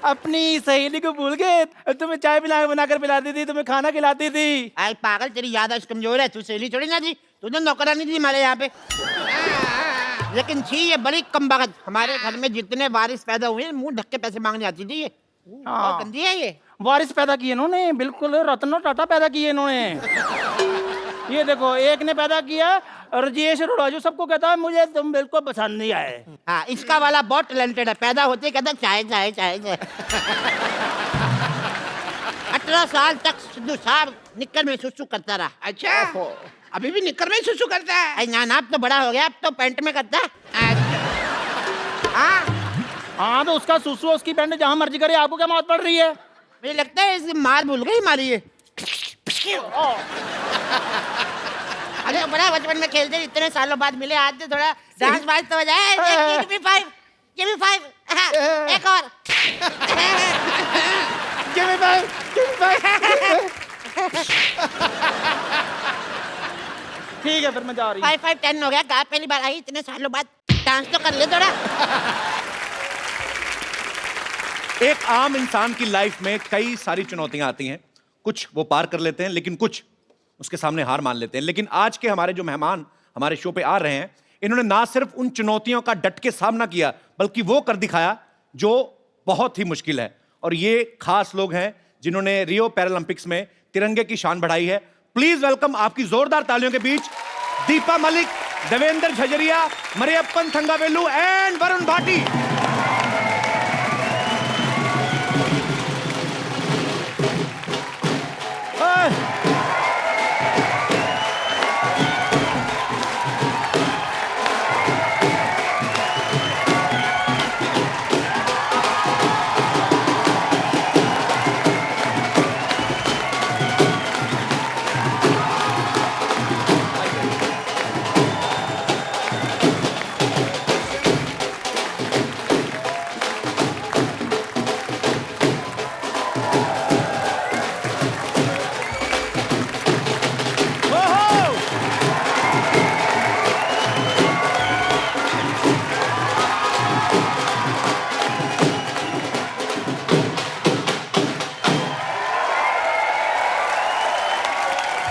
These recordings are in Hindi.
अपनी सहेली को भूल गए? तुम्हें चाय बनाकर पिलाती थी, तुम्हें खाना खिलाती थी। आई पागल, तेरी याददाश्त कमजोर है। तू सहेली छोड़ी ना थी, तूने नौकरानी थी हमारे यहाँ पे। लेकिन थी ये बड़ी कमबख्त। हमारे घर में जितने वारिस पैदा हुए मुंह ढक के पैसे मांगने आती थी ये। बहुत गंदी है ये। वारिस पैदा किए इन्होंने, बिल्कुल रत्न टाटा पैदा किए इन्होंने। ये देखो, एक ने पैदा किया राजेश रोड़ाजू, सबको कहता है मुझे तुम बिल्कुल पसंद नहीं आए। हाँ, इसका वाला बहुत टैलेंटेड है। पैदा होते ही कहता चाय चाय चाय चाय। 18 साल तक सिद्धू साहब निक्कर में सुसु करता रहा। अच्छा, अभी भी निक्कर में सुसु करता है? अरे ना, अब तो बड़ा हो गया, अब तो पैंट में करता है। हाँ तो उसका सुसु उसकी पैंट जहाँ मर्जी करे, आपको क्या मौत पड़ रही है? मुझे लगता है इसकी मार भूल गई हमारी ये। अरे बड़ा बचपन में खेलते, इतने सालों बाद मिले, आज तो थोड़ा डांस वांस तो हो जाए। Give me five, give me five, एक और। Give me five, give me five। ठीक है, फिर मैं जा रही हूँ। 5, 5, 10 हो गया। कहा पहली बार आई इतने सालों बाद, डांस तो कर ले थोड़ा। एक आम इंसान की लाइफ में कई सारी चुनौतियां आती हैं। कुछ वो पार कर लेते हैं, लेकिन कुछ उसके सामने हार मान लेते हैं। लेकिन आज के हमारे जो मेहमान हमारे शो पे आ रहे हैं, इन्होंने ना सिर्फ उन चुनौतियों का डट के सामना किया, बल्कि वो कर दिखाया जो बहुत ही मुश्किल है। और ये खास लोग हैं जिन्होंने रियो पैरालंपिक्स में तिरंगे की शान बढ़ाई है। प्लीज वेलकम आपकी जोरदार तालियों के बीच दीपा मलिक, देवेंद्र झजरिया, मरियप्पन थंगावेलु एंड वरुण भाटी।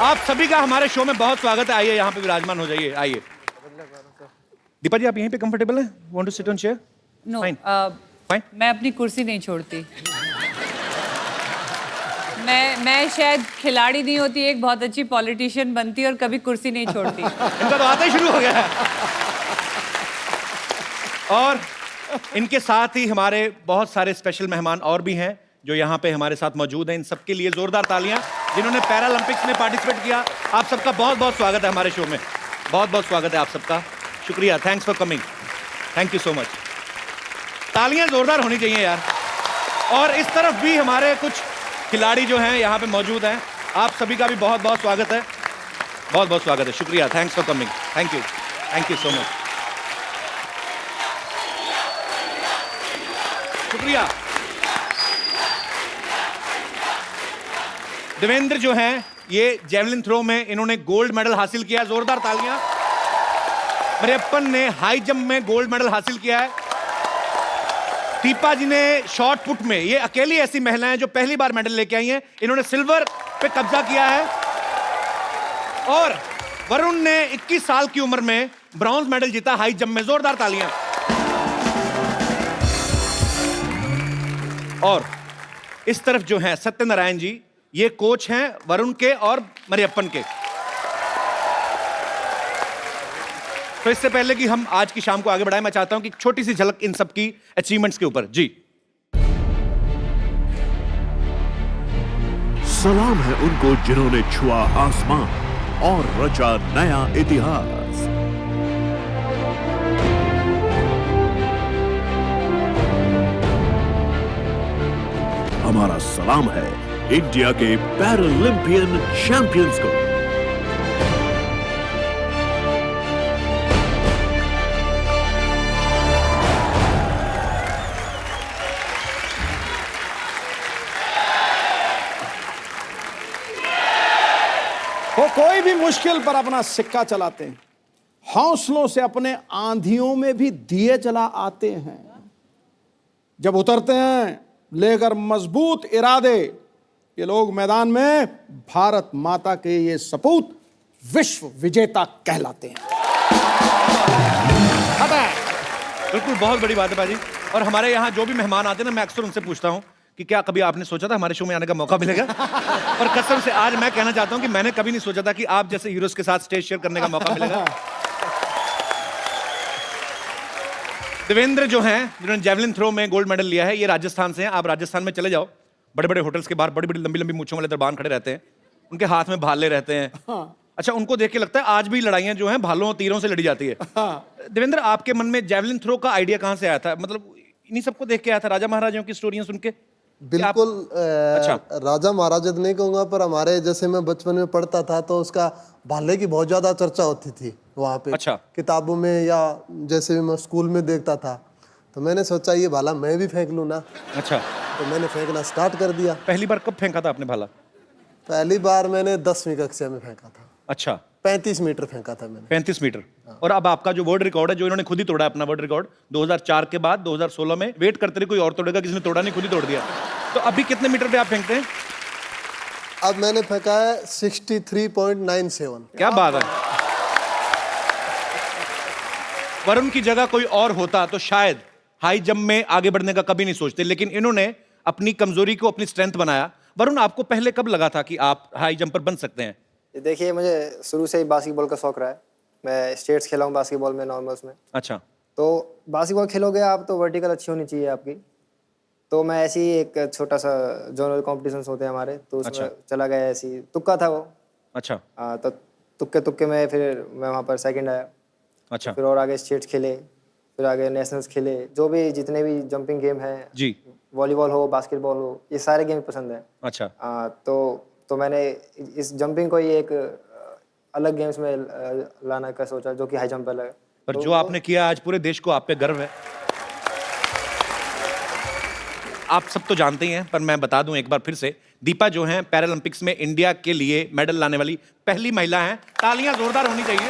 आप सभी का हमारे शो में बहुत स्वागत है। आइए यहाँ पे विराजमान हो जाइए। आइए दीपा जी, आप यहीं पे कंफर्टेबल हैं? Want to sit on chair? No, fine. मैं अपनी कुर्सी नहीं छोड़ती। मैं शायद खिलाड़ी नहीं होती, एक बहुत अच्छी पॉलिटिशियन बनती और कभी कुर्सी नहीं छोड़ती। इनका तो आता ही शुरू हो गया है। और इनके साथ ही हमारे बहुत सारे स्पेशल मेहमान और भी हैं जो यहाँ पे हमारे साथ मौजूद हैं। इन सबके लिए जोरदार तालियां, जिन्होंने पैरालंपिक्स में पार्टिसिपेट किया। आप सबका बहुत बहुत स्वागत है हमारे शो में। बहुत बहुत स्वागत है आप सबका। शुक्रिया, thanks for coming. Thank you so much. तालियां जोरदार होनी चाहिए यार। और इस तरफ भी हमारे कुछ खिलाड़ी जो हैं यहाँ पे मौजूद हैं। आप सभी का भी बहुत बहुत स्वागत है। बहुत बहुत स्वागत है। शुक्रिया, thanks for coming. Thank you so much. शुक्रिया। देवेंद्र जो हैं, ये जेवलिन थ्रो में इन्होंने गोल्ड मेडल हासिल किया। जोरदार तालियां। मरियप्पन ने हाई जंप में गोल्ड मेडल हासिल किया है। दीपा जी ने शॉर्ट पुट में, ये अकेली ऐसी महिला हैं जो पहली बार मेडल लेके आई हैं। इन्होंने सिल्वर पे कब्जा किया है। और वरुण ने 21 साल की उम्र में ब्रॉन्ज मेडल जीता हाई जंप में। जोरदार तालियां। और इस तरफ जो हैं सत्यनारायण जी, ये कोच हैं वरुण के और मरियप्पन के। तो इससे पहले कि हम आज की शाम को आगे बढ़ाएं, मैं चाहता हूं कि एक छोटी सी झलक इन सब की अचीवमेंट्स के ऊपर। जी, सलाम है उनको जिन्होंने छुआ आसमान और रचा नया इतिहास। हमारा सलाम है इंडिया के पैरालंपियन चैंपियंस को। वो कोई भी मुश्किल पर अपना सिक्का चलाते हैं, हौसलों से अपने आंधियों में भी दिए जला आते हैं। जब उतरते हैं लेकर मजबूत इरादे ये लोग मैदान में भारत माता के ये सपूत विश्व विजेता कहलाते हैं। बिल्कुल, बहुत बड़ी बात है बाजी। और हमारे यहाँ जो भी मेहमान आते हैं ना, मैं अक्सर उनसे पूछता हूँ कि क्या कभी आपने सोचा था हमारे शो में आने का मौका मिलेगा? और कसम से आज मैं कहना चाहता हूँ कि मैंने कभी नहीं सोचा था कि आप जैसे हीरोज के साथ स्टेज शेयर करने का मौका मिलेगा। देवेंद्र जो हैं, जिन्होंने जेवलिन थ्रो में गोल्ड मेडल लिया है, ये राजस्थान से हैं। आप राजस्थान में चले जाओ, बड़े बड़े होटल्स के बाहर बड़ी बड़ी लंबी लंबी मूंछों वाले दरबान खड़े रहते हैं, उनके हाथ में भाले रहते हैं। अच्छा, उनको देख के लगता है आज भी लड़ाइयां जो हैं भालों और तीरों से लड़ी जाती है। देवेंद्र, आपके मन में जेवलिन थ्रो का आइडिया कहाँ से आया था? मतलब इन्हीं सबको देख के आया था, राजा महाराजाओं की स्टोरियां सुन के? बिल्कुल। अच्छा। राजा महाराजा तो नहीं कहूंगा, पर हमारे जैसे मैं बचपन में पढ़ता था तो उसका भाले की बहुत ज्यादा चर्चा होती थी वहाँ पे। अच्छा। किताबों में या जैसे भी मैं स्कूल में देखता था, तो मैंने सोचा ये भाला मैं भी फेंक लूँ ना। अच्छा, तो मैंने फेंकना स्टार्ट कर दिया। पहली बार कब फेंका था आपने भाला? पहली बार मैंने 10वीं कक्षा में फेंका था। अच्छा, 35 मीटर फेंका था मैंने। 35 मीटर। और अब आपका जो वर्ल्ड रिकॉर्ड है, जो इन्होंने खुद ही तोड़ा अपना वर्ल्ड रिकॉर्ड 2004 के बाद 2016 में, वेट करते रहे कोई और तोड़ेगा, किसी ने तोड़ा नहीं, खुद ही तोड़ दिया। तो अभी कितने मीटर पे आप फेंकते हैं? अब मैंने फेंका है 63.97। क्या बात है। वरुण की जगह कोई और होता तो शायद हाई जंप में आगे बढ़ने का कभी नहीं सोचते, लेकिन इन्होंने अपनी कमजोरी को अपनी स्ट्रेंथ बनाया। वरुण, आपको पहले कब लगा था कि आप हाई जंपर बन सकते हैं? देखिए, मुझे शुरू से ही बास्केटबॉल का शौक रहा है। मैं स्टेट्स खेला हूँ बास्केटबॉल में, नॉर्मल्स में। अच्छा। तो बास्केटबॉल खेलोगे आप तो वर्टिकल अच्छी होनी चाहिए आपकी। तो मैं ऐसे ही एक छोटा सा जोनल कॉम्पिटिशन्स होते हैं हमारे, तो उसमें अच्छा। चला गया, ऐसे ही तुक्का था वो। अच्छा। तो तुक्के में फिर मैं वहाँ पर सेकंड आया। अच्छा। फिर और आगे स्टेट्स खेले, फिर आगे नेशनल्स खेले। जो भी जितने भी जंपिंग गेम हैं जी, वॉलीबॉल हो, बास्केटबॉल हो, ये सारे गेम पसंद है। अच्छा। तो मैंने इस जंपिंग को ही एक अलग गेम्स में लाना का सोचा, जो कि हाई जंप अलग है। पर जो आपने किया, आज पूरे देश को आप पे गर्व है। आप सब तो जानते ही हैं, पर मैं बता दूं एक बार फिर से, दीपा जो हैं पैरालंपिक्स में इंडिया के लिए मेडल लाने वाली पहली महिला हैं। तालियां जोरदार होनी चाहिए।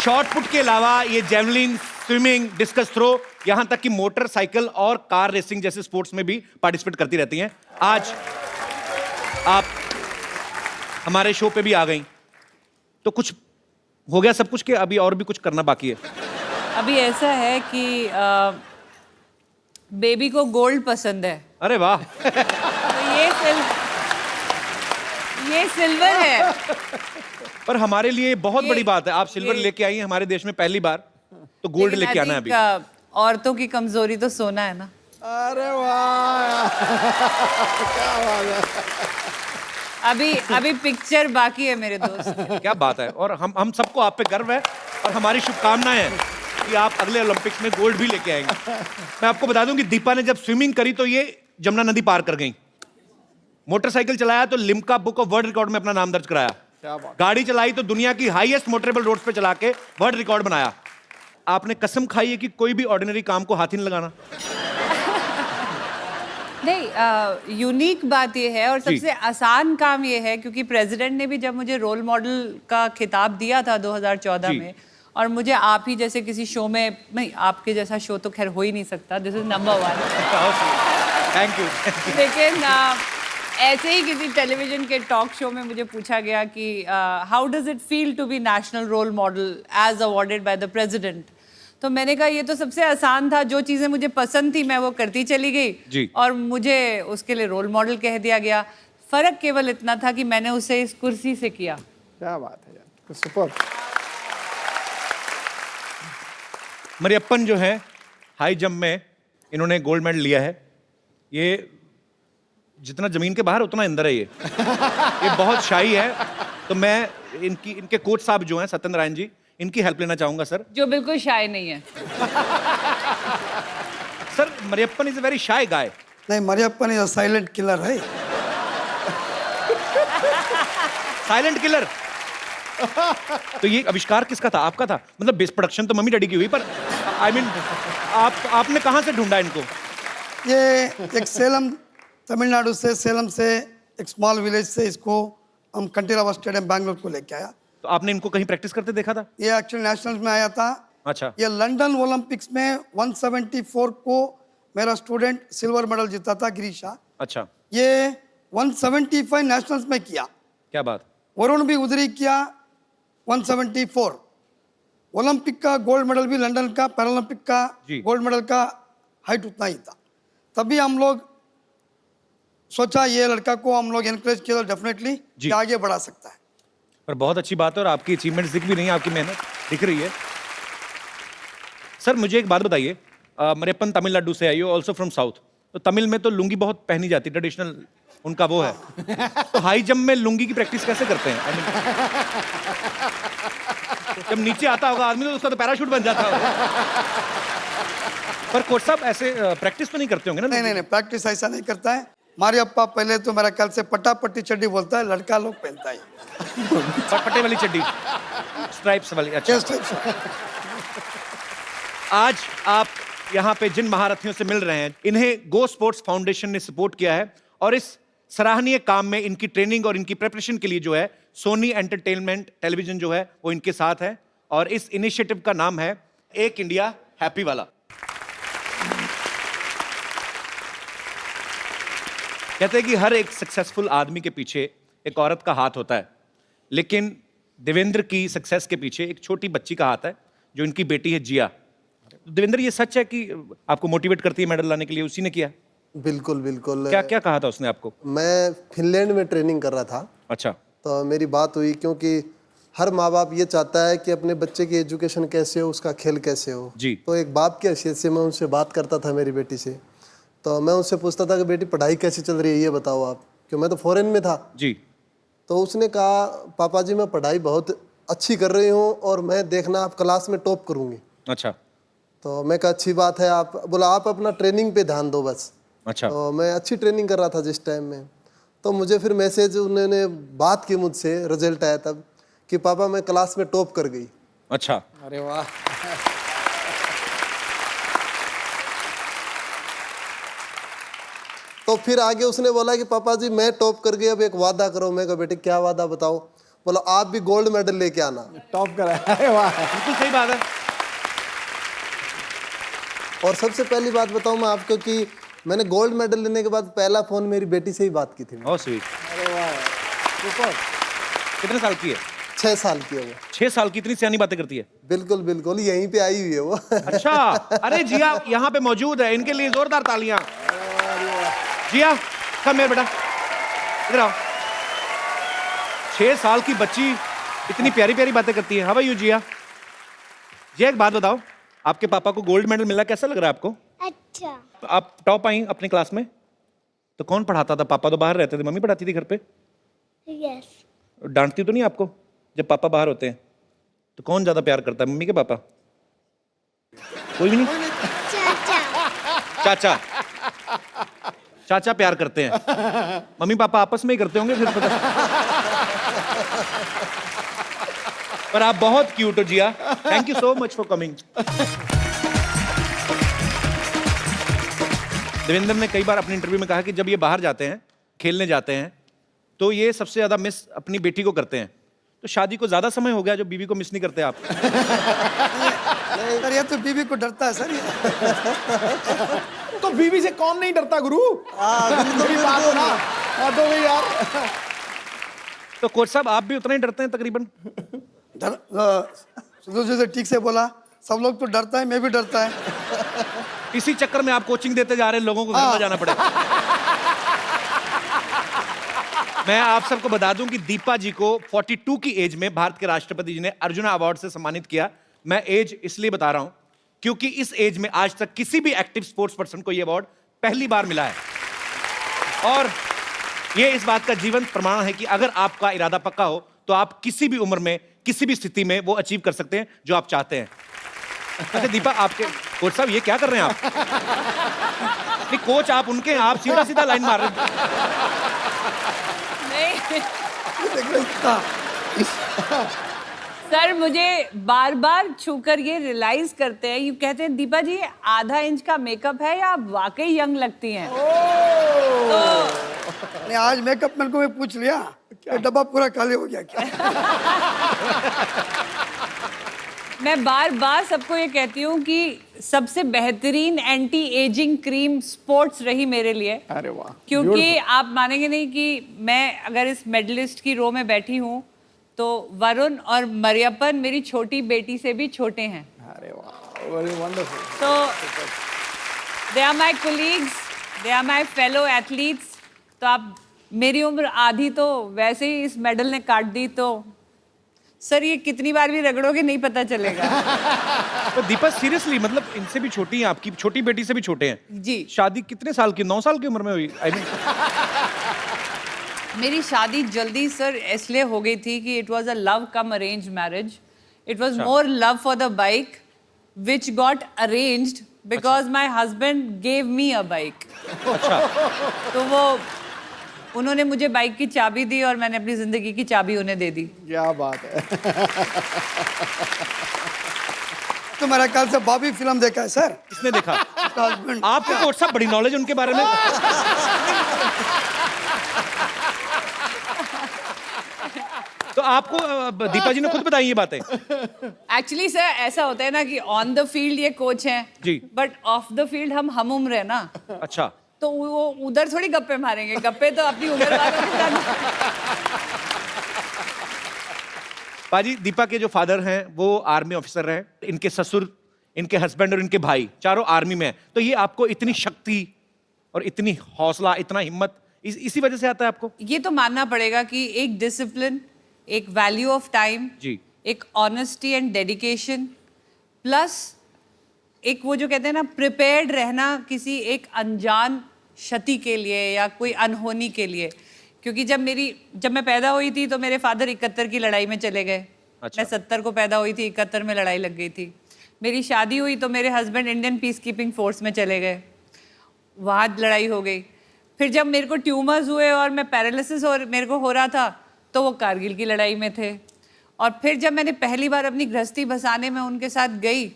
शॉर्ट पुट के अलावा ये जेवलिन, स्विमिंग, डिस्कस थ्रो, यहां तक कि मोटरसाइकिल और कार रेसिंग जैसे स्पोर्ट्स में भी पार्टिसिपेट करती रहती हैं। आज आप हमारे शो पे भी आ गई, तो कुछ हो गया सब कुछ, के अभी और भी कुछ करना बाकी है? अभी ऐसा है कि बेबी को गोल्ड पसंद है। अरे वाह। तो ये सिल्वर है। पर हमारे लिए बहुत बड़ी बात है, आप सिल्वर ये- लेके आई हैं हमारे देश में पहली बार, तो गोल्ड लेकिन लेके I आना है think, अभी। औरतों की कमजोरी तो सोना है ना। अरे वाह, क्या बात है। अभी पिक्चर बाकी है मेरे दोस्त। क्या बात है। और हम सबको आप पे गर्व है, और हमारी शुभकामनाएं हैं कि आप अगले ओलंपिक्स में गोल्ड भी लेके आएंगे। मैं आपको बता दूं कि दीपा ने जब स्विमिंग करी तो ये जमुना नदी पार कर गई। मोटरसाइकिल चलाया तो Limca book of world record में अपना नाम दर्ज कराया। गाड़ी चलाई तो दुनिया की हाईएस्ट मोटरेबल रोड्स पे चला के वर्ल्ड रिकॉर्ड बनाया। आपने कसम खाई है कि कोई भी ऑर्डिनरी काम को हाथ ही नहीं लगाना। नहीं, यूनिक बात ये है और सबसे आसान काम ये है, क्योंकि प्रेसिडेंट ने भी जब मुझे रोल मॉडल का खिताब दिया था 2014 में, और मुझे आप ही जैसे किसी शो में, नहीं आपके जैसा शो तो खैर हो ही नहीं सकता, this is number 1। Thank you. लेकिन ऐसे ही किसी टेलीविजन के टॉक शो में मुझे पूछा गया कि how does it feel to be national role model as awarded by the president. तो मैंने कहा ये तो सबसे आसान था, जो चीज़ें मुझे पसंद थी मैं वो करती चली गई, और मुझे उसके लिए रोल मॉडल कह दिया गया। फर्क केवल इतना था कि मैंने उसे इस कुर्सी से किया। क्या बात है यार, सुपर। मरियप्पन जो है हाई जंप में इन्होंने गोल्ड मेडल लिया है। ये जितना जमीन के बाहर उतना अंदर है। ये बहुत शाही है। तो मैं इनके कोच साहब जो हैं सत्यनारायण जी, इनकी हेल्प लेना चाहूंगा सर। जो बिल्कुल शाय नहीं है। Sir, Mariyappan is a very shy guy. नहीं, Mariyappan is a silent killer है। Silent killer. तो ये आविष्कार किसका था? आपका था? मतलब बेस प्रोडक्शन तो मम्मी डैडी की हुई, पर आई मीन आपने कहाँ से ढूंढा इनको? ये एक सेलम, तमिलनाडु से, सेलम से एक स्मॉल विलेज से इसको हम कंटीरावा स्टेडियम बैंगलोर को लेके आया। तो आपने इनको कहीं प्रैक्टिस करते देखा था? ये एक्चुअली नेशनल्स में आया था। अच्छा। ये लंदन ओलंपिक्स में 174 को मेरा स्टूडेंट सिल्वर मेडल जीता था, गिरीशा। अच्छा, ये 175 नेशनल्स में किया। क्या बात। वरुण भी उधर ही किया 174। ओलंपिक का गोल्ड मेडल भी लंदन का, पैरालंपिक का जी। गोल्ड मेडल का हाइट उतना ही था। तभी हम लोग सोचा ये लड़का को हम लोग एनकरेज किया डेफिनेटली कि आगे बढ़ा सकता है। पर बहुत अच्छी बात है और आपकी अचीवमेंट्स दिख भी रही हैं, आपकी मेहनत दिख रही है। सर मुझे एक बात बताइए, मरेपन तमिलनाडु से आई हो, ऑल्सो फ्रॉम साउथ, तो तमिल में तो लुंगी बहुत पहनी जाती है, ट्रेडिशनल उनका वो है। तो हाई जंप में लुंगी की प्रैक्टिस कैसे करते हैं? I mean, जब नीचे आता होगा आदमी तो उसका तो पैराशूट बन जाता होगा। पर कोच साहब ऐसे प्रैक्टिस तो नहीं करते होंगे ना? नहीं, प्रैक्टिस ऐसा नहीं करता है। हमारे अप्पा पहले तो मेरा ख्याल से पट्टी चड्डी बोलता है, लड़का लोग पहनता है पट्टे वाली चड्डी, स्ट्राइप्स वाली। अच्छा, आज आप यहाँ पे जिन महारथियों से मिल रहे हैं, इन्हें गो स्पोर्ट्स फाउंडेशन ने सपोर्ट किया है और इस सराहनीय काम में इनकी ट्रेनिंग और इनकी प्रिपरेशन के लिए जो है सोनी एंटरटेनमेंट टेलीविजन जो है वो इनके साथ है और इस इनिशिएटिव का नाम है एक इंडिया हैप्पी वाला। कहते हैं कि हर एक सक्सेसफुल आदमी के पीछे एक औरत का हाथ होता है, लेकिन देवेंद्र की सक्सेस के पीछे एक छोटी बच्ची का हाथ है जो इनकी बेटी है जिया। देवेंद्र, ये सच है कि आपको मोटिवेट करती है मेडल लाने के लिए? उसी ने किया? बिल्कुल बिल्कुल। क्या क्या कहा था उसने आपको? मैं फिनलैंड में ट्रेनिंग कर रहा था। अच्छा। तो मेरी बात हुई, क्योंकि हर माँ बाप ये चाहता है कि अपने बच्चे की एजुकेशन कैसे हो, उसका खेल कैसे हो जी। तो एक बाप की हैसियत से मैं उनसे बात करता था मेरी बेटी से। तो मैं उससे पूछता था कि बेटी पढ़ाई कैसी चल रही है, ये बताओ आप, क्यों मैं तो फॉरेन में था जी। तो उसने कहा पापा जी मैं पढ़ाई बहुत अच्छी कर रही हूँ और मैं देखना आप क्लास में टॉप करूँगी। अच्छा। तो मैं कहा अच्छी बात है। आप बोला आप अपना ट्रेनिंग पे ध्यान दो बस। अच्छा। तो मैं अच्छी ट्रेनिंग कर रहा था जिस टाइम में, तो मुझे फिर मैसेज उन्होंने बात की मुझसे, रिजल्ट आया तब कि पापा मैं क्लास में टॉप कर गई। अच्छा। अरे वाह। तो फिर आगे उसने बोला कि पापा जी मैं टॉप कर गई, अब एक वादा करो। मैं कहा बेटे क्या वादा बताओ? बोला आप भी गोल्ड मेडल लेके आना। टॉप करा। अरे वाह, बिल्कुल सही बात है। और सबसे पहली बात बताऊं मैं आपको कि मैंने गोल्ड मेडल लेने के बाद पहला फोन मेरी बेटी से ही बात की थी। बहुत स्वीट। अरे वाह, सुपर। कितने साल की है? 6 साल की है वो। 6 साल की इतनी सियानी बातें करती है? बिल्कुल बिल्कुल, यहीं पे आई हुई है वो। अच्छा, अरे जिया यहाँ पे मौजूद है, इनके लिए जोरदार तालियां। जिया कम है बेटा, इधर आओ। 6 साल की बच्ची इतनी प्यारी प्यारी बातें करती है। हाउ आर यू जिया? जिया एक बात बताओ, आपके पापा को गोल्ड मेडल मिला, कैसा लग रहा है आपको? अच्छा। तो आप टॉप आई अपनी क्लास में, तो कौन पढ़ाता था? पापा तो बाहर रहते थे, मम्मी पढ़ाती थी घर पे? यस। डांटती तो नहीं आपको जब पापा बाहर होते हैं? तो कौन ज्यादा प्यार करता है, मम्मी के पापा? कोई भी नहीं? चाचा। चाचा प्यार करते हैं, मम्मी पापा आपस में ही करते होंगे फिर पता। पर आप बहुत क्यूट हो Jiya, thank you so much for coming. Devendra ने कई बार अपने इंटरव्यू में कहा कि जब ये बाहर जाते हैं, खेलने जाते हैं, तो ये सबसे ज्यादा मिस अपनी बेटी को करते हैं। तो शादी को ज्यादा समय हो गया जो बीवी को मिस नहीं करते आप? सर ये तो बीवी को डरता है सर। तो बीवी से कौन नहीं डरता गुरु? बड़ी बात हो ना। तो भाई यार। तो कोच साहब आप भी उतना ही डरते हैं तकरीबन? जैसे ठीक से बोला, सब लोग तो डरता है, मैं भी डरता है। इसी चक्कर में आप कोचिंग देते जा रहे हैं, लोगों को घर में जाना पड़े। मैं आप सबको बता दूं कि दीपा जी को 42 की एज में भारत के राष्ट्रपति जी ने अर्जुन अवार्ड से सम्मानित किया। मैं एज इसलिए बता रहा हूं क्योंकि इस एज में आज तक किसी भी एक्टिव स्पोर्ट्स पर्सन को यह अवार्ड पहली बार मिला है। और यह इस बात का जीवंत प्रमाण है कि अगर आपका इरादा पक्का हो तो आप किसी भी उम्र में, किसी भी स्थिति में वो अचीव कर सकते हैं जो आप चाहते हैं। अच्छा दीपा, आपके कोच साहब ये क्या कर रहे हैं आप? नहीं कोच आप उनके हैं, आप सीधा सीधा लाइन मार रहे हैं। सर मुझे बार बार छूकर ये रियलाइज करते हैं, ये कहते हैं दीपा जी आधा इंच का मेकअप है या आप वाकई यंग लगती हैं। तो आज मेकअप मैन को मैं पूछ लिया, डब्बा पूरा खाली हो गया क्या? मैं बार बार सबको ये कहती हूँ कि सबसे बेहतरीन एंटी एजिंग क्रीम स्पोर्ट्स रही मेरे लिए। अरे वाह, क्योंकि आप मानेंगे नहीं कि मैं अगर इस मेडलिस्ट की रो में बैठी हूँ तो वरुण और मरियप्पन मेरी छोटी बेटी से भी छोटे हैं। अरे वाह, वेरी वंडरफुल। तो they are my colleagues, they are my fellow athletes. तो आप मेरी उम्र आधी तो वैसे ही इस मेडल ने काट दी, तो सर ये कितनी बार भी रगड़ोगे नहीं पता चलेगा। तो दीपा सीरियसली, मतलब इनसे भी छोटी हैं, आपकी छोटी बेटी से भी छोटे हैं जी। शादी कितने साल की, 9 साल की उम्र में हुई? आई मीन मेरी शादी जल्दी सर इसलिए हो गई थी कि it was a love come arrange marriage. It was more love for the bike which got arranged because my husband gave me a bike. अच्छा। तो वो उन्होंने मुझे बाइक की चाबी दी और मैंने अपनी जिंदगी की चाबी उन्हें दे दी। क्या बात है। तो मेरा ख्याल से बॉबी फिल्म देखा है सर। किसने देखा? हस्बैंड। आपको कोच साहब बड़ी नॉलेज उनके बारे में। तो आपको दीपा जी ने खुद बताई ये बातें? एक्चुअली सर ऐसा होता है ना कि ऑन द फील्ड ये कोच हैं जी, बट ऑफ द फील्ड हम उम्र है ना। अच्छा। तो वो उधर थोड़ी गप्पे मारेंगे, गप्पे तो अपनी उम्र वालों के साथ। पाजी, दीपा के जो फादर हैं वो आर्मी ऑफिसर हैं, इनके ससुर, इनके हस्बैंड और इनके भाई चारों आर्मी में हैं। तो ये आपको इतनी शक्ति और इतनी हौसला, इतना हिम्मत इसी वजह से आता है आपको? ये तो मानना पड़ेगा कि एक डिसिप्लिन, एक वैल्यू ऑफ टाइम जी, एक ऑनेस्टी एंड डेडिकेशन, प्लस एक वो जो कहते हैं ना प्रिपेयर्ड रहना किसी एक अनजान क्षति के लिए या कोई अनहोनी के लिए। क्योंकि जब मैं पैदा हुई थी तो मेरे फादर 71 की लड़ाई में चले गए। अच्छा। मैं 70 को पैदा हुई थी, 71 में लड़ाई लग गई थी। मेरी शादी हुई तो मेरे husband Indian peace keeping force में चले गए, वहाँ लड़ाई हो गई। फिर जब मेरे को ट्यूमर्स हुए और मैं पैरालिसिस और मेरे को हो रहा था तो वो कारगिल की लड़ाई में थे। और फिर जब मैंने पहली बार अपनी गृहस्थी बसाने में उनके साथ गई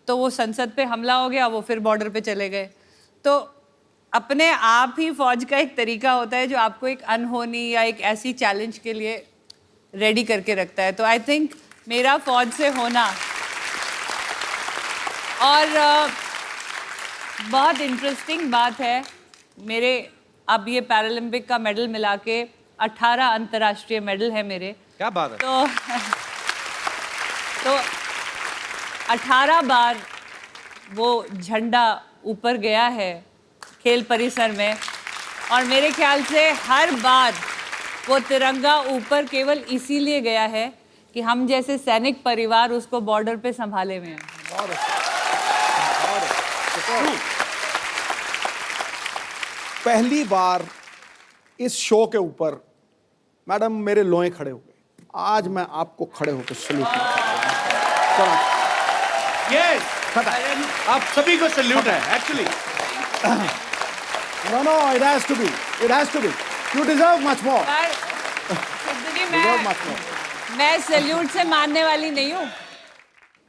तो वो संसद पे हमला हो गया, वो फिर बॉर्डर पे चले गए। तो अपने आप ही फौज का एक तरीका होता है जो आपको एक अनहोनी या एक ऐसी चैलेंज के लिए रेडी करके रखता है। तो आई थिंक मेरा फौज से होना, और बहुत इंटरेस्टिंग बात है, मेरे अब ये पैरालंपिक का मेडल मिला के 18 अंतर्राष्ट्रीय मेडल है मेरे। क्या बात है। तो 18 बार वो झंडा ऊपर गया है खेल परिसर में, और मेरे ख्याल से हर बार वो तिरंगा ऊपर केवल इसीलिए गया है कि हम जैसे सैनिक परिवार उसको बॉर्डर पे संभाले हुए हैं। पहली बार इस शो के ऊपर मैडम मेरे लोए खड़े हो गए। आज मैं आपको खड़े होकर सल्यूट करता हूं। यस, आप सभी को सल्यूट है actually. No, it has to be. It has to be. You deserve much more. Deserve much more. मैं सैल्यूट से मानने वाली नहीं हूँ,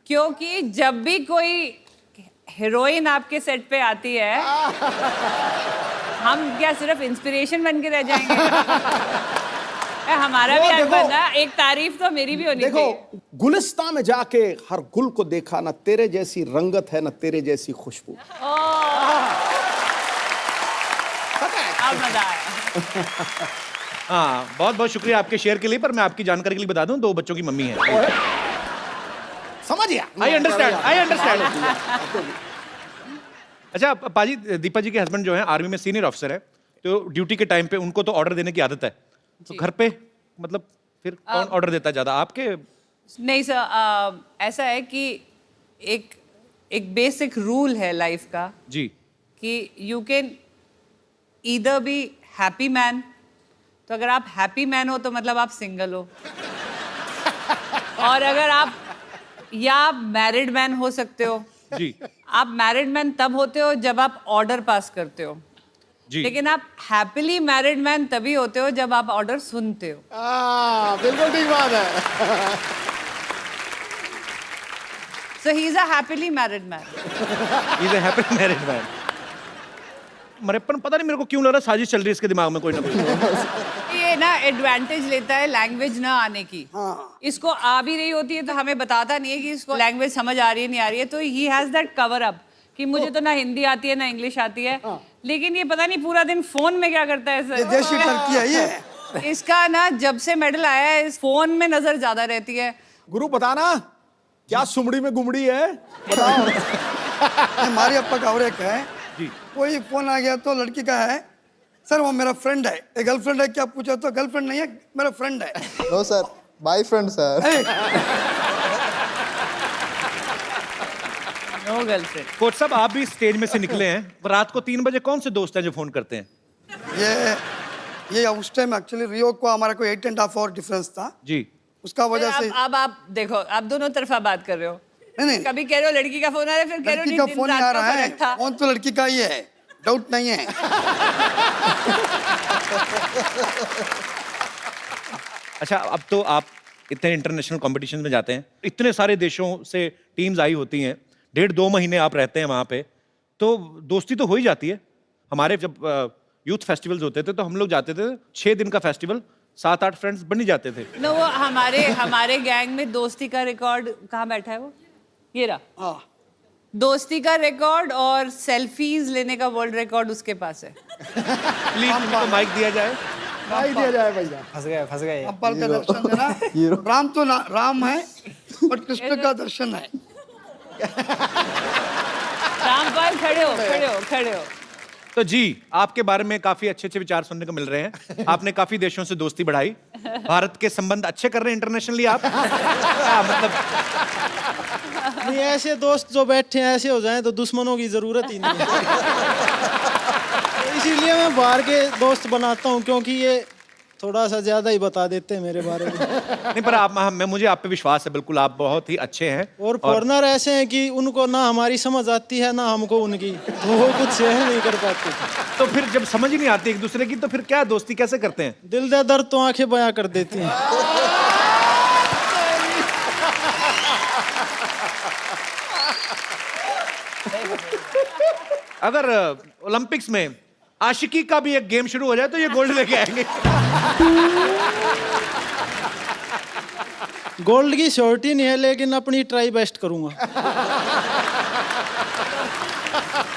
क्योंकि जब भी कोई हीरोइन आपके सेट पे आती है हम क्या सिर्फ इंस्पिरेशन बन के रह जाएंगे? हमारा भी हक बनता है, एक तारीफ तो मेरी भी होनी चाहिए। देखो, गुलिस्तान में जाके हर गुल को देखा, ना तेरे जैसी रंगत है ना तेरे जैसी खुशबू। अब मजा आया। हाँ, बहुत बहुत शुक्रिया आपके शेयर के लिए, पर मैं आपकी जानकारी के लिए बता दूं, 2 बच्चों की मम्मी है। समझ गया। I understand. अच्छा पाजी, दीपा जी के हस्बैंड जो है आर्मी में सीनियर ऑफिसर है, तो ड्यूटी के टाइम पे उनको तो ऑर्डर देने की आदत है, तो घर पे मतलब फिर कौन ऑर्डर देता है ज्यादा, आपके? नहीं सर, ऐसा है कि एक बेसिक रूल है लाइफ का जी, कि you can either be happy man, तो अगर आप हैप्पी मैन हो तो मतलब आप सिंगल हो, और अगर आप मैरिड मैन हो सकते हो जी। आप मैरिड मैन तब होते हो जब आप ऑर्डर पास करते हो जी। लेकिन आप हैप्पीली मैरिड मैन तभी होते हो जब आप ऑर्डर सुनते हो। बिल्कुल ठीक बात है। So he is a happily married man. He is a happy married man. मरेपन पता नहीं मेरे को क्यों लग रहा है साजिश चल रही है इसके दिमाग में कोई ना कोई। ये ना एडवांटेज लेता है लैंग्वेज ना आने की। इसको आ भी रही होती है तो हमें बताता नहीं है कि इसको लैंग्वेज समझ आ रही है नहीं आ रही है, तो he has that cover up कि मुझे तो ना हिंदी आती है ना इंग्लिश आती है, लेकिन ये पता नहीं पूरा दिन फोन में क्या करता है सर। देशी टर्की है ये। इसका ना जब से मेडल आया है इस फोन में नजर ज्यादा रहती है। गुरु बताना क्या सुमड़ी में गुमड़ी है, बताओ। हमारे अप्पा का और एक है जी, कोई फोन आ गया तो लड़की का है, सर वो मेरा फ्रेंड है, एक गर्लफ्रेंड है क्या पूछा तो गर्लफ्रेंड नहीं है मेरा फ्रेंड है। No sir, boyfriend sir. No girlfriend. Coach साहब आप भी स्टेज में से निकले हैं, रात को 3 बजे कौन से दोस्त हैं जो फोन करते हैं? ये उस टाइम एक्चुअली रियो को हमारा कोई 8.5 आवर डिफरेंस था जी, उसका वजह से। अब आप देखो, आप दोनों तरफा बात कर रहे हो। नहीं, कभी कह रहे हो लड़की का फोन आ रहा है, फिर कह रहे हो लड़की का दिन फोन रात आ का रहा है, फर्क था। फोन तो लड़की का ही है, डाउट नहीं है। अच्छा अब तो आप इतने इंटरनेशनल कंपटीशन में जाते हैं, इतने सारे देशों से टीम्स आई होती हैं, 1.5-2 महीने आप रहते हैं वहाँ पे, तो दोस्ती तो हो ही जाती है। हमारे जब यूथ फेस्टिवल्स होते थे तो हम लोग जाते थे, 6 दिन का फेस्टिवल, 7-8 फ्रेंड्स बन ही जाते थे। नो, वो हमारे गैंग में दोस्ती का रिकॉर्ड कहाँ बैठा है वो, ये रहा। दोस्ती का रिकॉर्ड और सेल्फीज लेने का वर्ल्ड रिकॉर्ड उसके पास है। प्लीज उनको माइक दिया जाए। नहीं दिया जाए भैया। फंस गए। अब्बाल का दर्शन देना, राम तो राम है और कृष्ण का दर्शन है। रामपाल खड़े हो। तो जी आपके बारे में काफी अच्छे विचार सुनने को मिल रहे हैं। आपने काफी देशों से दोस्ती बढ़ाई, भारत के संबंध अच्छे कर रहे हैं इंटरनेशनली आप। मतलब नहीं, ऐसे दोस्त जो बैठे हैं ऐसे हो जाएं तो दुश्मनों की जरूरत ही नहीं है। तो इसीलिए मैं बाहर के दोस्त बनाता हूँ, क्योंकि ये थोड़ा सा ज्यादा ही बता देते हैं मेरे बारे में। नहीं पर मुझे आप पे विश्वास है, बिल्कुल आप बहुत ही अच्छे हैं। और फॉरनर ऐसे हैं कि उनको ना हमारी समझ आती है ना हमको उनकी, तो वो कुछ सहन नहीं कर पाते। तो फिर जब समझ ही नहीं आती एक दूसरे की तो फिर क्या दोस्ती कैसे करते हैं? दिल दे दर्द तो आंखें बयां कर देती हैं। अगर ओलंपिक्स में आशिकी का भी एक गेम शुरू हो जाए तो ये गोल्ड लेके आएंगे। गोल्ड की श्योरिटी नहीं है, लेकिन अपनी ट्राई बेस्ट करूंगा।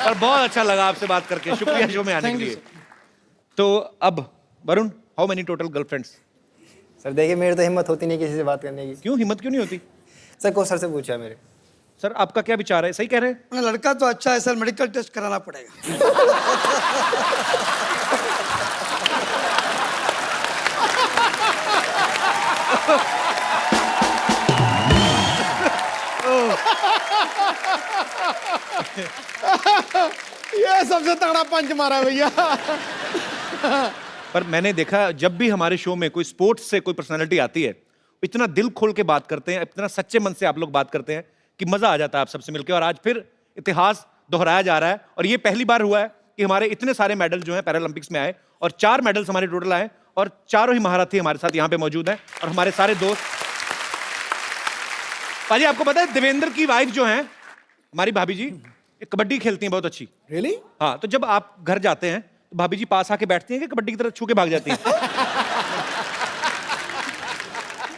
और बहुत अच्छा लगा आपसे बात करके, शुक्रिया शो में आने के लिए। तो अब Varun, how many total girlfriends? Sir देखिए, मेरी तो हिम्मत होती नहीं किसी से बात करने की। क्यों हिम्मत क्यों नहीं होती? सर को सर से पूछा मेरे। सर आपका क्या विचार है, सही कह रहे हैं? लड़का तो अच्छा है सर, मेडिकल टेस्ट कराना पड़ेगा। ये सबसे तगड़ा पंच मारा भैया। पर मैंने देखा जब भी हमारे शो में कोई स्पोर्ट्स से कोई पर्सनालिटी आती है, इतना दिल खोल के बात करते हैं, इतना सच्चे मन से आप लोग बात करते हैं कि मजा आ जाता है आप सबसे मिलकर। और आज फिर इतिहास दोहराया जा रहा है और ये पहली बार हुआ है कि हमारे इतने सारे मेडल जो हैं पैरालंपिक्स में आए और 4 मेडल्स हमारे टोटल आए और चारों ही महारथी हमारे साथ यहाँ पे मौजूद हैं और हमारे सारे दोस्त। पाजी आपको पता है देवेंद्र की वाइफ जो है हमारी भाभी जी, कबड्डी खेलती हैं बहुत अच्छी। रियली? हाँ, तो जब आप घर जाते हैं तो भाभी जी पास आके बैठती हैं कि कबड्डी की तरह छू के भाग जाती हैं?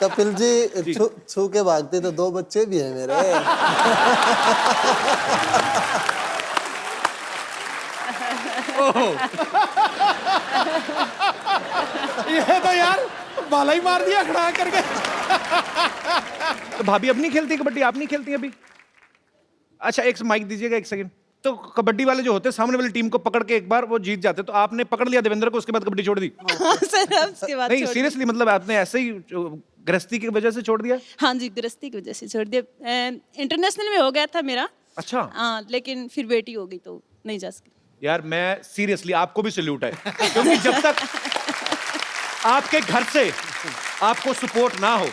कपिल जी छू के भागते तो 2 बच्चे भी हैं मेरे। ये तो यार बाला ही मार दिया खड़ा करके। तो भाभी अब नहीं खेलती कबड्डी, आप नहीं खेलती अभी? अच्छा एक माइक दीजिएगा, 1 सेकंड। तो कबड्डी वाले जो होते हैं सामने वाली टीम को पकड़ के एक बार वो जीत जाते, तो आपने पकड़ लिया देवेंद्र को, उसके बाद कबड्डी छोड़ दी? सर उसके बाद नहीं सीरियसली, मतलब आपने ऐसे ही गृहस्थी की वजह से छोड़ दिया? हाँ जी, गृहस्थी की वजह से छोड़ दिया। इंटरनेशनल में हो गया था मेरा। अच्छा। हाँ, लेकिन फिर बेटी हो गई तो नहीं जा सकी। यार मैं सीरियसली आपको भी सैल्यूट है, क्योंकि जब तक आपके घर से आपको सपोर्ट ना हो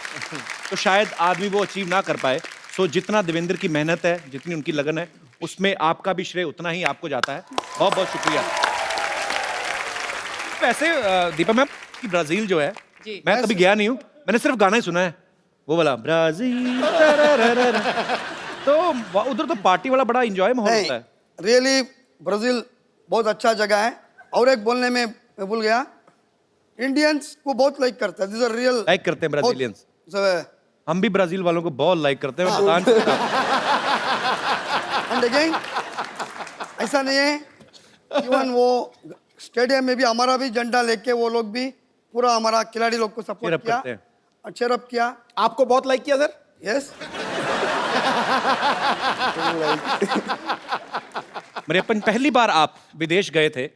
तो शायद आदमी वो अचीव ना कर पाए। सो जितना देवेंद्र की मेहनत है, जितनी उनकी लगन है, उसमें आपका भी श्रेय उतना ही आपको जाता है। बहुत बहुत शुक्रिया। वैसे दीपा मैम की ब्राजील जो है, मैं कभी गया नहीं हूँ, मैंने सिर्फ गाना ही सुना है वो वाला ब्राजील। तो उधर तो पार्टी वाला बड़ा एंजॉय माहौल होता है। रियली ब्राजील बहुत अच्छा जगह है। और एक बोलने में मैं भूल गया, इंडियंस को बहुत लाइक करता है, दिस आर रियल लाइक करते हैं ब्राजीलियंस। हम भी ब्राजील वालों को बहुत लाइक करते हैं। एंड अगेन ऐसा नहीं है, इवन वो स्टेडियम में भी हमारा भी झंडा लेके वो लोग भी पूरा हमारा खिलाड़ी लोग को सपोर्ट किया और चेयरअप किया। आपको बहुत लाइक किया सर? यस। मरियप्पन, पहली बार आप विदेश गए थे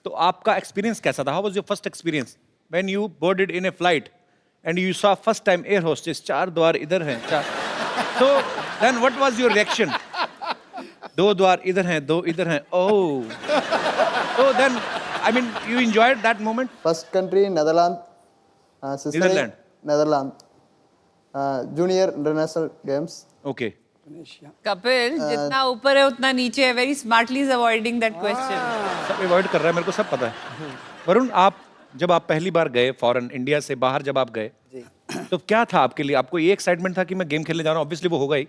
तो आपका एक्सपीरियंस कैसा था? How was your first experience when you boarded in a flight and you saw first time air hostess, 4 द्वार इधर हैं, तो then what was your reaction? 2 द्वार इधर हैं, 2 इधर हैं, ओह, तो then I mean you enjoyed that moment? First country Netherland, Netherland, Netherland, junior international games. Okay. Kapil, जितना ऊपर है उतना नीचे है। Very smartly is avoiding that question. सब अवॉइड कर रहा है, मेरे को सब पता है। वरुण, जब आप पहली बार गए फॉरेन, इंडिया से बाहर जब आप गए, तो क्या था आपके लिए? आपको ये एक्साइटमेंट था कि मैं गेम खेलने जा रहा हूँ, ऑब्वियसली वो होगा ही,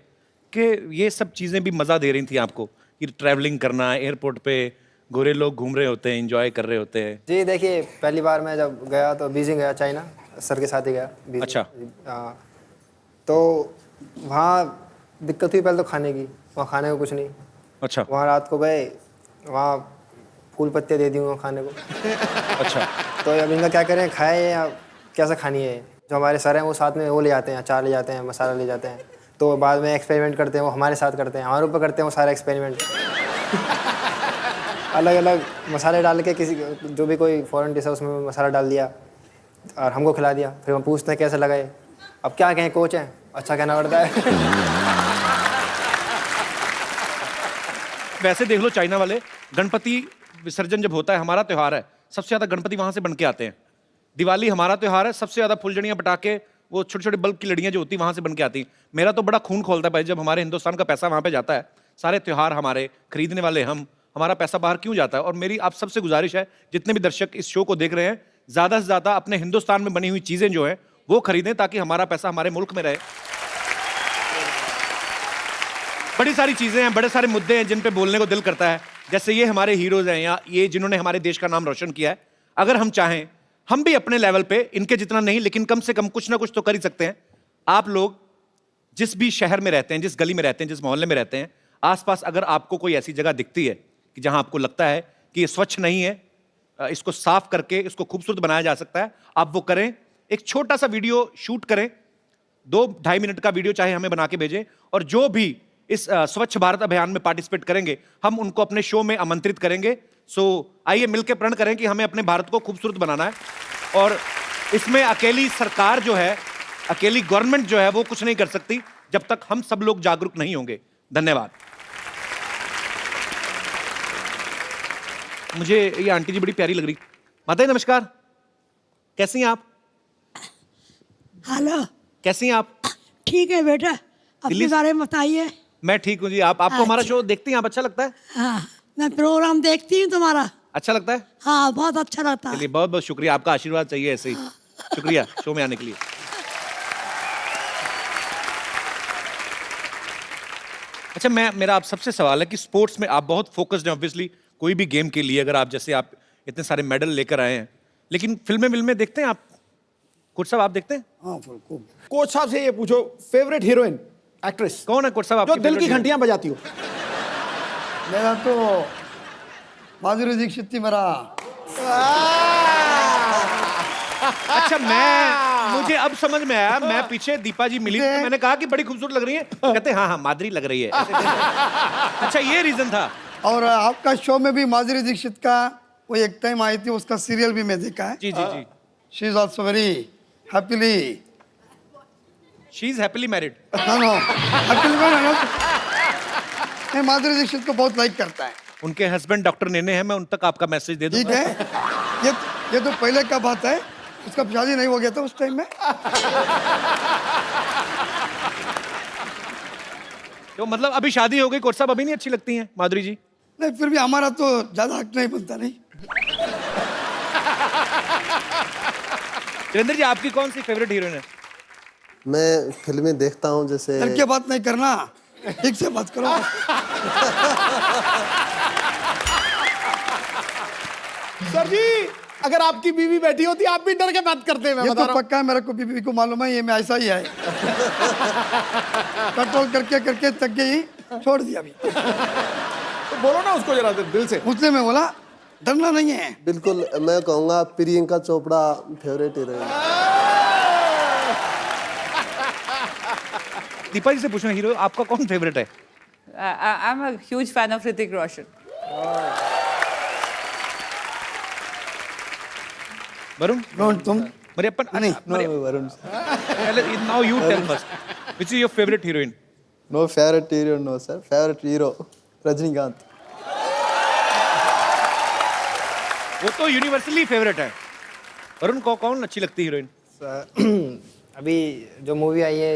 कि ये सब चीज़ें भी मज़ा दे रही थी आपको, कि ट्रैवलिंग करना, एयरपोर्ट पे गोरे लोग घूम रहे होते हैं, एंजॉय कर रहे होते हैं? जी देखिए, पहली बार मैं जब गया तो बीजिंग गया, चाइना, सर के साथ ही गया। अच्छा। तो वहाँ दिक्कत हुई पहले तो खाने की, वहाँ खाने को कुछ नहीं। अच्छा। वहाँ रात को गए, वहाँ फूल पत्ते दे दी वहाँ खाने को। अच्छा। तो अब इनका क्या करें, खाए या कैसे खानी है? जो हमारे सर हैं वो साथ में वो ले जाते हैं, अचार ले जाते हैं, मसाला ले जाते हैं, तो बाद में एक्सपेरिमेंट करते हैं, वो हमारे साथ करते हैं, हमारे ऊपर करते हैं वो सारा एक्सपेरिमेंट। अलग अलग मसाले डाल के, किसी जो भी कोई फॉरेन डिश है उसमें मसाला डाल दिया और हमको खिला दिया। फिर हम पूछते हैं कैसे लगे, अब क्या कहें, कोच हैं, अच्छा कहना पड़ता है। वैसे देख लो, चाइना वाले गणपति विसर्जन जब होता है, हमारा त्योहार है, सबसे ज्यादा गणपति वहां से बन के आते हैं। दिवाली हमारा त्योहार है, सबसे ज्यादा फुलझड़ियां, पटाखे, वो छोटे छोटे बल्ब की लड़ियां जो होती हैं वहां से बन के आती हैं। मेरा तो बड़ा खून खोलता है भाई, जब हमारे हिंदुस्तान का पैसा वहां पे जाता है, सारे त्योहार हमारे, खरीदने वाले हम, हमारा पैसा बाहर क्यों जाता है? और मेरी आप सबसे गुजारिश है, जितने भी दर्शक इस शो को देख रहे हैं, ज्यादा से ज्यादा अपने हिंदुस्तान में बनी हुई चीजें जो है वो खरीदें, ताकि हमारा पैसा हमारे मुल्क में रहे। बड़ी सारी चीजें हैं, बड़े सारे मुद्दे हैं जिन पे बोलने को दिल करता है, जैसे ये हमारे हीरोज हैं, या ये जिन्होंने हमारे देश का नाम रोशन किया है। अगर हम चाहें, हम भी अपने लेवल पे, इनके जितना नहीं, लेकिन कम से कम कुछ ना कुछ तो कर ही सकते हैं। आप लोग जिस भी शहर में रहते हैं, जिस गली में रहते हैं, जिस मोहल्ले में रहते हैं, आसपास अगर आपको कोई ऐसी जगह दिखती है कि जहां आपको लगता है कि ये स्वच्छ नहीं है, इसको साफ करके इसको खूबसूरत बनाया जा सकता है, आप वो करें। एक छोटा सा वीडियो शूट करें, 2-2.5 मिनट का वीडियो चाहे हमें बना के भेजें, और जो भी इस स्वच्छ भारत अभियान में पार्टिसिपेट करेंगे, हम उनको अपने शो में आमंत्रित करेंगे। सो आइए मिलकर प्रण करें कि हमें अपने भारत को खूबसूरत बनाना है, और इसमें अकेली सरकार जो है, अकेली गवर्नमेंट जो है, वो कुछ नहीं कर सकती जब तक हम सब लोग जागरूक नहीं होंगे। धन्यवाद। मुझे ये आंटी जी बड़ी प्यारी लग रही। माता जी नमस्कार, कैसी हैं आप? हेलो, कैसी हैं आप? ठीक है बेटा, अपने बारे में बताइए। मैं ठीक हूँ जी। आपको हमारा शो देखती हैं आप? अच्छा लगता है? हाँ, मैं प्रोग्राम देखती हूँ तुम्हारा। अच्छा लगता है? हाँ, बहुत अच्छा लगता है। चलिए, बहुत बहुत शुक्रिया, आपका आशीर्वाद चाहिए ऐसे ही। शुक्रिया शो में आने के लिए। अच्छा, मेरा आप सबसे सवाल है कि स्पोर्ट्स में आप बहुत फोकस्ड हैं, ऑब्वियसली कोई भी गेम के लिए, अगर आप जैसे आप इतने सारे मेडल लेकर आए हैं, लेकिन फिल्में देखते हैं आप? कोच साहब आप देखते हैं? हाँ, कोच साहब से ये पूछो, फेवरेट हीरोइन एक्ट्रेस कौन है कोच साहब? जो दिल की घंटियां बजाती हो। मेरा तो माधुरी दीक्षित थी मेरा। अच्छा, मुझे अब समझ में आया। मैं पीछे दीपा जी मिली, तो मैंने कहा कि बड़ी खूबसूरत लग रही है, कहते हाँ माधुरी लग रही है। अच्छा, ये रीजन था। और आपका शो में भी माधुरी दीक्षित का वो एक टाइम आई थी, उसका सीरियल भी मैं देखा है। जी जी जी। She is also very happily, she is happily married. No happily married. मैं माधुरी दीक्षित को बहुत लाइक करता है। उनके हस्बैंड डॉक्टर नेने हैं, मैं उन तक आपका मैसेज दे दूंगा। ठीक है, ये तो पहले का बात है, उसका शादी नहीं हो गया था उस टाइम में। तो मतलब अभी शादी हो गई, कोच साहब अभी नहीं अच्छी लगती हैं माधुरी जी? नहीं, फिर भी हमारा तो ज्यादा हक नहीं बनता। नहीं वीरेंद्र जी, आपकी कौन सी फेवरेट हीरोइन है? मैं फिल्में देखता हूँ, जैसे करके बात नहीं करना, ठीक से बात करो। सर जी अगर आपकी बीवी बैठी होती आप भी डर के बात करते। मैं ये बता तो रहा हूं। पक्का है, मेरे को बीबी को मालूम है, ये मैं ऐसा ही है। कंट्रोल करके करके थक गई, छोड़ दिया अभी। तो बोलो ना उसको जरा दिल से। उसने मैं बोला डरना नहीं है। बिल्कुल मैं कहूँगा प्रियंका चोपड़ा फेवरेट हीरोइन। दीपा जी से पूछना, हीरो आपका कौन फेवरेट है? I'm a huge fan of Hrithik Roshan. Varun? तुम? मरियप्पन? नहीं, Varun. Now you tell first. Which is your favorite heroine? No favorite hero, no sir. Favorite hero, Rajinikanth. वो तो यूनिवर्सली फेवरेट है। वरुण को कौन अच्छी लगती है हीरोइन? अभी जो मूवी आई है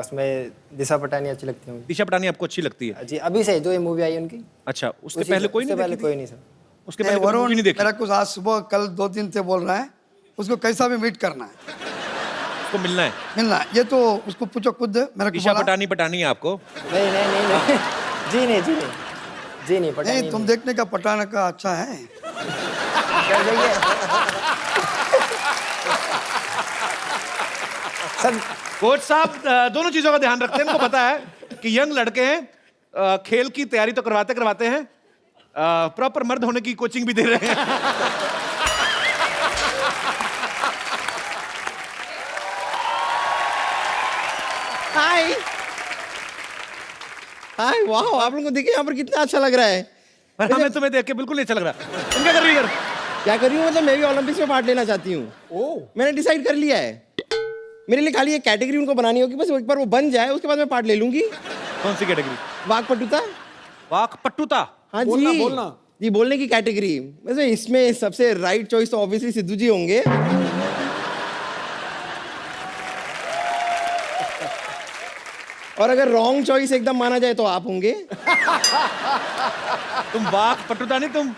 उसमें दिशा पटानी अच्छी लगती है मुझे। दिशा पटानी आपको अच्छी लगती है? जी अभी से जो ये मूवी आई है उनकी। अच्छा, उसके पहले कोई नहीं? पहले कोई नहीं सर। उसके पहले कोई मूवी नहीं देखी? मेरा कुछ आज सुबह कल 2 दिन से बोल रहा है, उसको कैसा भी मीट करना है, उसको मिलना है। मिलना है। ये तो उसको पूछो खुद। मेरा दिशा पटानी है आपको? नहीं नहीं नहीं नहीं जी नहीं जी नहीं जी नहीं पटानी नहीं, तुम देखने का पटाना का अच्छा है। सर कोच साहब दोनों चीजों का ध्यान रखते हैं। इनको पता है कि यंग लड़के हैं, खेल की तैयारी तो करवाते हैं, प्रॉपर मर्द होने की कोचिंग भी दे रहे हैं। हाय हाय, वाह, आप लोगों को देखिए यहाँ पर कितना अच्छा लग रहा है। पर हमें तुम्हें देख के बिल्कुल नहीं अच्छा लग रहा। तुम क्या कर रही हो? क्या कर रही हूँ मतलब, मैं भी ओलंपिक्स में पार्ट लेना चाहती हूँ। मैंने डिसाइड कर लिया है, मेरे लिए खाली एक कैटेगरी उनको बनानी होगी, बस एक बार वो बन जाए उसके बाद मैं पार्ट ले लूंगी। कौन सी कैटेगरी? वाकपटुता। वाकपटुता? हाँ बोलना, जी बोलना। जी, बोलने की कैटेगरी। वैसे इसमें सबसे राइट चॉइस तो ऑब्वियसली सिद्धू जी होंगे। और अगर रॉन्ग चॉइस एकदम माना जाए तो आप होंगे। तुम वाकपटुता नहीं, तुम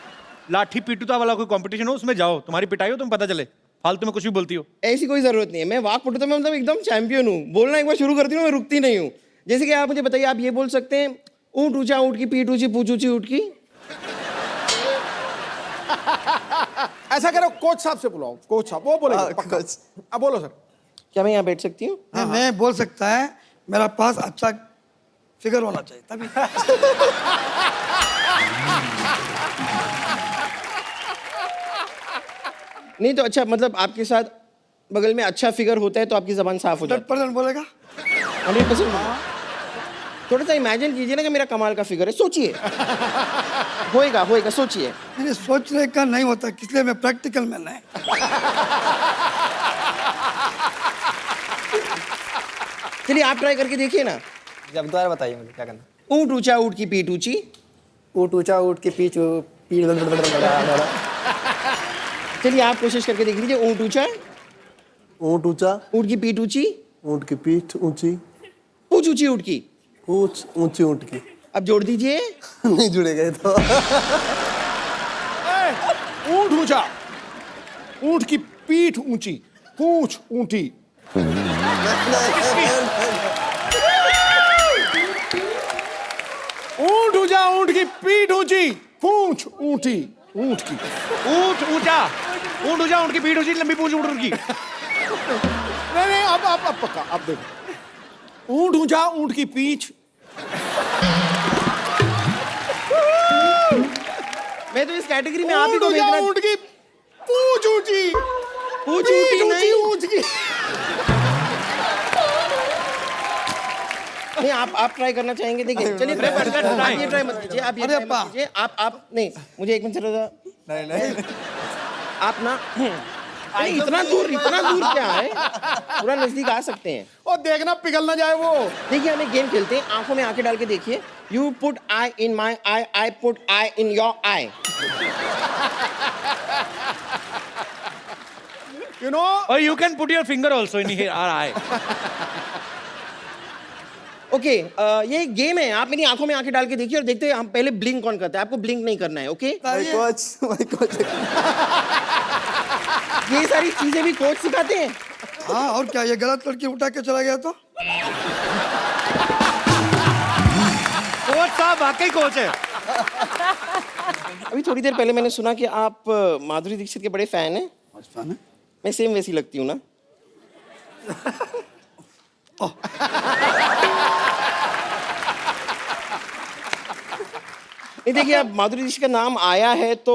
लाठी पीटुता वाला कोई कंपटीशन हो उसमें जाओ, तुम्हारी पिटाई हो, तुम पता चले। फालतू में कुछ भी बोलती हो। ऐसी कोई जरूरत नहीं है, मैं वाकपटुता में मतलब एकदम चैंपियन हूँ। बोलना एक बार शुरू करती हूँ, मैं रुकती नहीं हूँ। जैसे कि आप मुझे बताइए, आप ये बोल सकते हैं ऊँट ऊंचा ऊँट की पीठ ऊंची पूछ ऊंची ऊँट की। ऐसा करो, कोच साहब से बुलाओ। कोच साहब वो बोलेंगे पक्का। अब बोलो सर। क्या मैं यहाँ बैठ सकती हूँ? मैं बोल सकता है, मेरा पास अच्छा फिगर होना चाहिए तभी। नहीं तो अच्छा, मतलब आपके साथ बगल में अच्छा फिगर होता है तो आपकी जबान साफ हो जाती 100% बोलेगा। 100%। थोड़ा सा इमेजिन कीजिए ना कि मेरा कमाल का फिगर है, सोचिए। होएगा होएगा, सोचिए। मैंने सोचने का नहीं होता, इसलिए मैं प्रैक्टिकल मैन है। चलिए आप ट्राई करके देखिए ना। जब दोबारा बताइए मुझे क्या करना। ऊँट ऊंचा ऊँट की पीठ ऊंची। ऊँट ऊँचा ऊँट की पीठ चलिए आप कोशिश करके देख लीजिए। ऊँट ऊंचा, ऊँट ऊंचा, ऊँट की पीठ ऊंची, ऊँट की पीठ ऊंची, पूछ ऊंची ऊँट की, पूछ ऊंची ऊँट की। अब जोड़ दीजिए। नहीं जुड़ेगा ये तो। ऊँट ऊंचा, ऊँट की पीठ ऊंची, पूंछ ऊंटी। ऊँट ऊंचा, ऊँट की पीठ ऊंची, पूंछ ऊंटी। ऊँट की ऊँट ऊंचा, ऊँट ऊंचा, ऊँट की पीठ ऊंची, लंबी पूंछ ऊँट की। नहीं, अब पक्का। अब देखो, ऊँट ऊंचा, ऊँट की पीठ। मैं तो इस कैटेगरी में आप ही को भेजना। ऊँट की पूंछ ऊंची, पूंछ ऊंची नहीं, ऊँट की। नहीं आप ट्राई करना चाहेंगे? देखिए चलिए आप ये ट्राई मत कीजिए, आप ये ट्राई मत कीजिए। आप नहीं, मुझे एक मिनट चलो। नहीं आप ना नहीं, इतना दूर क्या है, पूरा नजदीक आ सकते हैं। और देखना पिघल ना जाए वो। देखिए हम एक गेम खेलते हैं, आंखों में आंखें डाल के देखिए। You put I in my I, I put I in your I. You know? Or you can put your finger also in here, our eye. Okay ये एक गेम है, आप मेरी आंखों में आंखें डाल के देखिए और देखते हैं हम पहले ब्लिंक कौन करता है। आपको ब्लिंक नहीं करना है, ओके? कोच ये सारी चीजें भी कोच सिखाते हैं। हाँ, और क्या, ये गलत लड़की उठा के चला गया तो? कोच साहब वाकई कोच है। अभी थोड़ी देर पहले मैंने सुना कि आप माधुरी दीक्षित के बड़े फैन हैं। फैन है? मैं सेम वैसी लगती हूँ ना? नहीं देखिए, अब माधुरी दीक्षित का नाम आया है तो